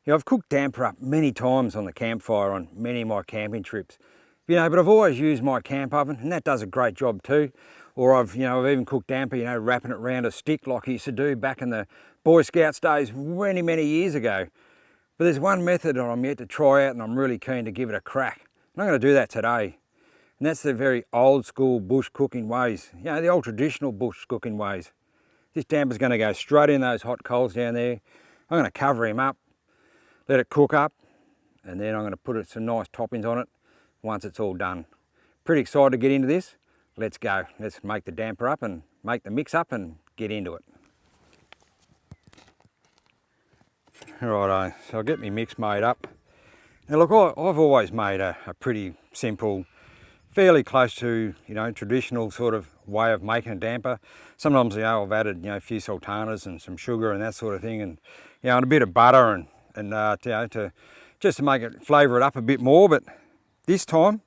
You know, I've cooked damper up many times on the campfire on many of my camping trips. You know, but I've always used my camp oven, and that does a great job too. Or I've even cooked damper, wrapping it around a stick like I used to do back in the Boy Scouts days many, many years ago. But there's one method that I'm yet to try out, and I'm really keen to give it a crack. And I'm going to do that today. And that's the very old school bush cooking ways. You know, the old traditional bush cooking ways. This damper's going to go straight in those hot coals down there. I'm going to cover him up, let it cook up, and then I'm going to put some nice toppings on it once it's all done. Pretty excited to get into this. Let's go. Let's make the damper up and make the mix up and get into it. Righto, so I'll get my mix made up. Now look, I've always made a pretty simple, fairly close to, traditional sort of way of making a damper. Sometimes, I've added, a few sultanas and some sugar and that sort of thing, and, and a bit of butter and just to make it, flavour it up a bit more. But this time,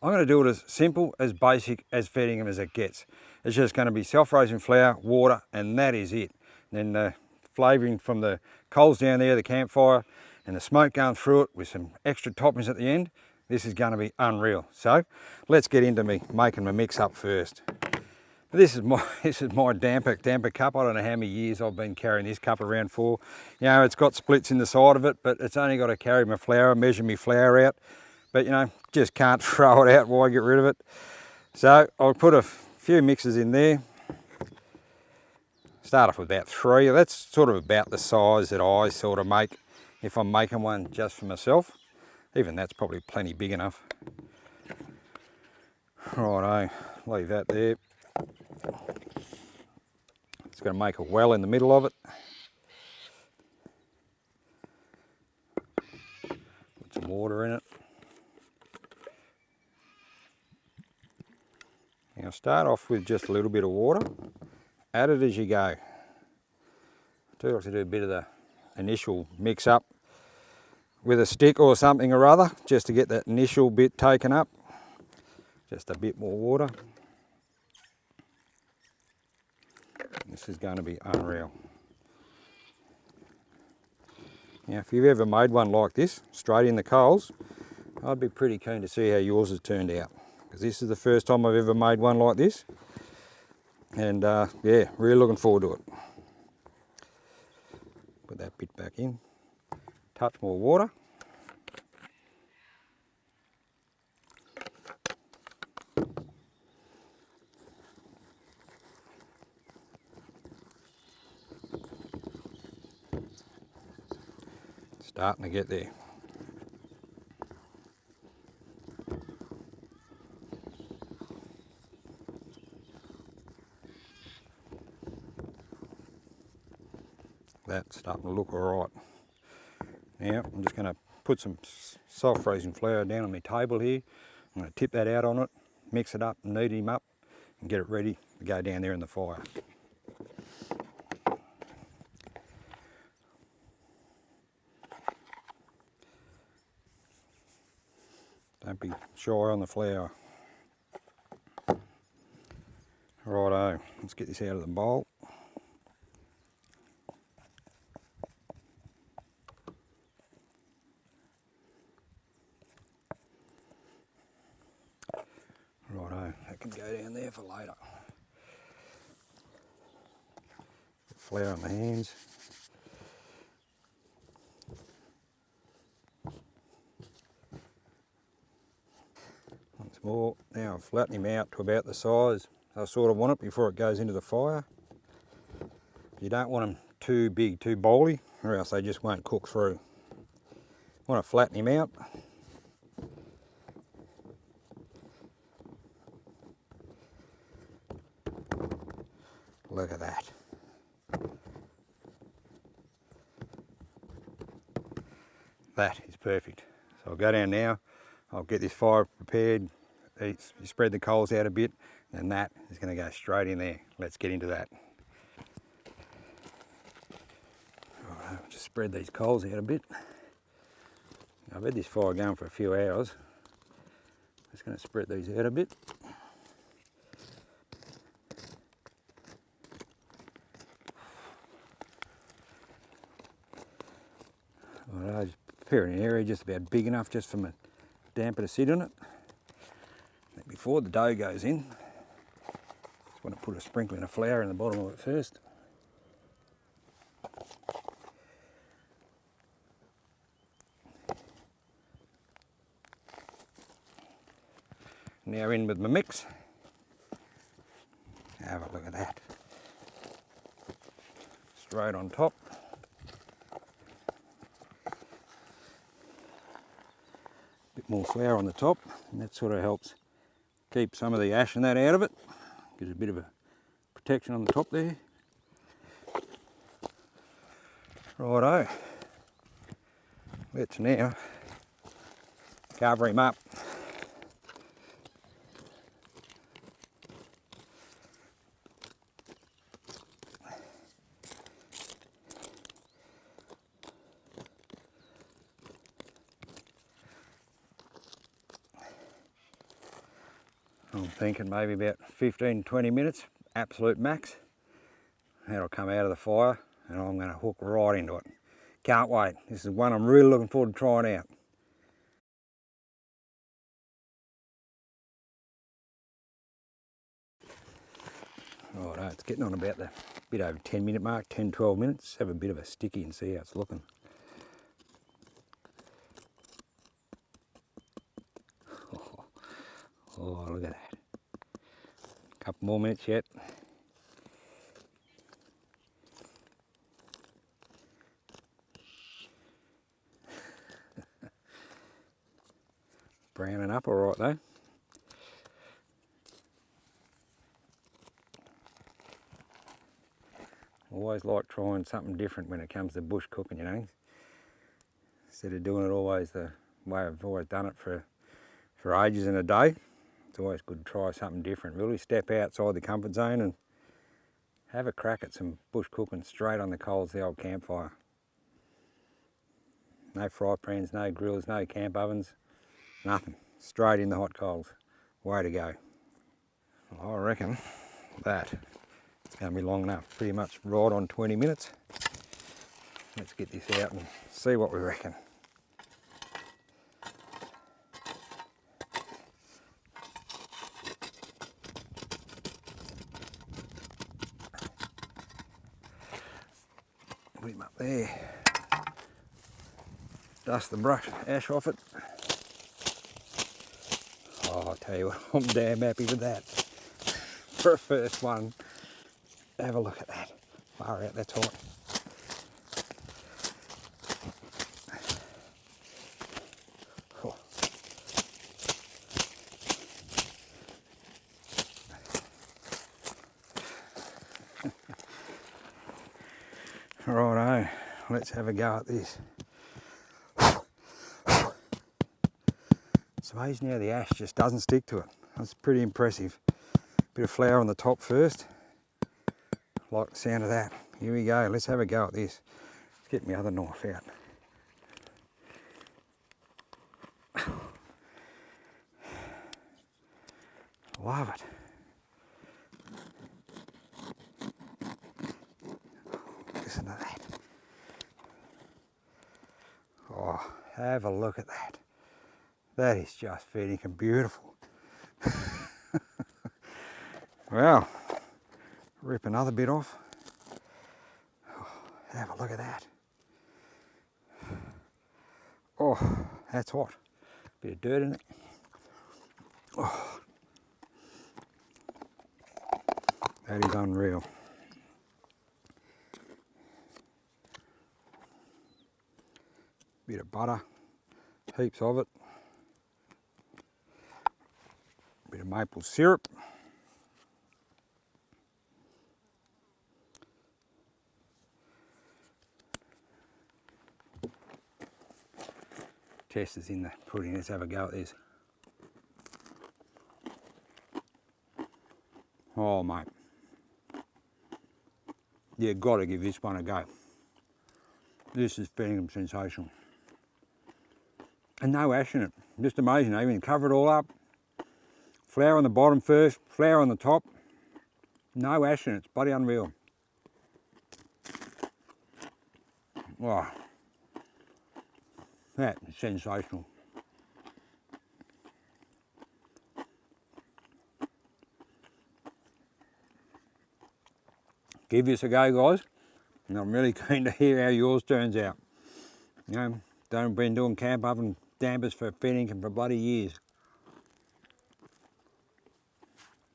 I'm going to do it as simple, as basic, as feeding them as it gets. It's just going to be self-raising flour, water, and that is it. And then the flavouring from the coals down there, the campfire, and the smoke going through it with some extra toppings at the end. This is going to be unreal. So let's get into making my mix up first. This is my damper cup. I don't know how many years I've been carrying this cup around for. It's got splits in the side of it, but it's only got to carry my flour, measure my flour out. But just can't throw it out. Why get rid of it? So I'll put a few mixes in there. Start off with about 3. That's sort of about the size that I sort of make if I'm making one just for myself. Even that's probably plenty big enough. Righto, leave that there. It's going to make a well in the middle of it. Put some water in it. Now start off with just a little bit of water. Add it as you go. I do like to do a bit of the initial mix up with a stick or something or other, just to get that initial bit taken up. Just a bit more water. This is going to be unreal. Now, if you've ever made one like this, straight in the coals, I'd be pretty keen to see how yours has turned out. Because this is the first time I've ever made one like this. And yeah, really looking forward to it. Put that bit back in. Touch more water. Starting to get there. That's starting to look all right. Now I'm just going to put some self-raising flour down on my table here. I'm going to tip that out on it, mix it up, knead him up, and get it ready to go down there in the fire. Don't be shy on the flour. Righto, let's get this out of the bowl. Righto, that can go down there for later. Flour on the hands. Once more. Now I've flattened him out to about the size I sort of want it before it goes into the fire. You don't want them too big, too bowly, or else they just won't cook through. Want to flatten him out. Look at that. That is perfect. So I'll go down now, I'll get this fire prepared, you spread the coals out a bit, and that is going to go straight in there. Let's get into that. Alright, just spread these coals out a bit. I've had this fire going for a few hours. Just going to spread these out a bit. Right, just preparing an area just about big enough just for my damper to sit on it. Before the dough goes in, just want to put a sprinkling of flour in the bottom of it first. Now in with my mix. Have a look at that. Straight on top. Bit more flour on the top, and that sort of helps keep some of the ash and that out of it. Gives a bit of a protection on the top there. Righto. Let's now cover him up. I'm thinking maybe about 15-20 minutes, absolute max. That'll come out of the fire and I'm going to hook right into it. Can't wait. This is one I'm really looking forward to trying out. Righto, it's getting on about the bit over 10-minute mark, 10-12 minutes. Have a bit of a sticky and see how it's looking. Oh, look at that. A couple more minutes yet. Browning up all right though. Always like trying something different when it comes to bush cooking, you know. Instead of doing it always the way I've always done it for ages in a day. It's always good to try something different. Really step outside the comfort zone and have a crack at some bush cooking straight on the coals of the old campfire. No fry pans, no grills, no camp ovens, nothing. Straight in the hot coals. Way to go. Well, I reckon that it's going to be long enough. Pretty much right on 20 minutes. Let's get this out and see what we reckon. Put him up there. Dust the brush ash off it. Oh, I'll tell you what, I'm damn happy with that. For a first one. Have a look at that. Far out, that's hot. Oh. Righto, let's have a go at this. It's amazing how the ash just doesn't stick to it. That's pretty impressive. Bit of flour on the top first. Like the sound of that. Here we go, let's have a go at this. Let's get my other knife out. Love it. Listen to that. Oh, have a look at that. That is just fitting and beautiful. Well, rip another bit off. Oh, have a look at that. Oh, that's hot. Bit of dirt in it. Oh, that is unreal. Bit of butter, heaps of it. Bit of maple syrup. Test is in the pudding. Let's have a go at this. Oh, mate. You've got to give this one a go. This is feeling sensational. And no ash in it. Just amazing. I even cover it all up. Flour on the bottom first, flour on the top. No ash in it. It's bloody unreal. Oh. That is sensational. Give this a go, guys, and I'm really keen to hear how yours turns out. You know, don't been doing camp oven dampers for fitting and for bloody years.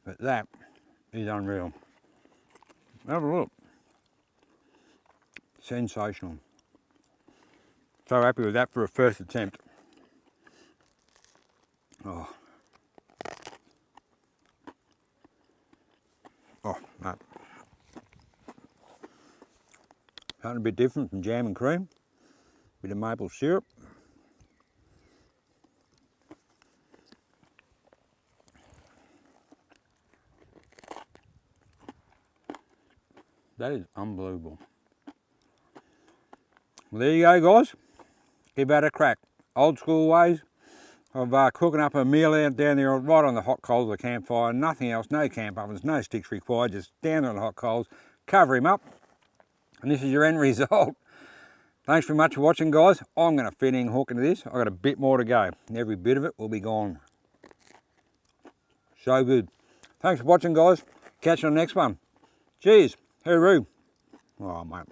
But that is unreal. Have a look. Sensational. So happy with that for a first attempt. Oh. Oh, no. Something a bit different from jam and cream. Bit of maple syrup. That is unbelievable. Well, there you go, guys. Give that a crack. Old school ways of cooking up a meal out down there right on the hot coals of the campfire. Nothing else, no camp ovens, no sticks required, just down there on the hot coals. Cover him up, and this is your end result. Thanks very much for watching, guys. I'm going to finish hooking this. I've got a bit more to go, and every bit of it will be gone. So good. Thanks for watching, guys. Catch you on the next one. Cheers. Hooroo. Oh, mate.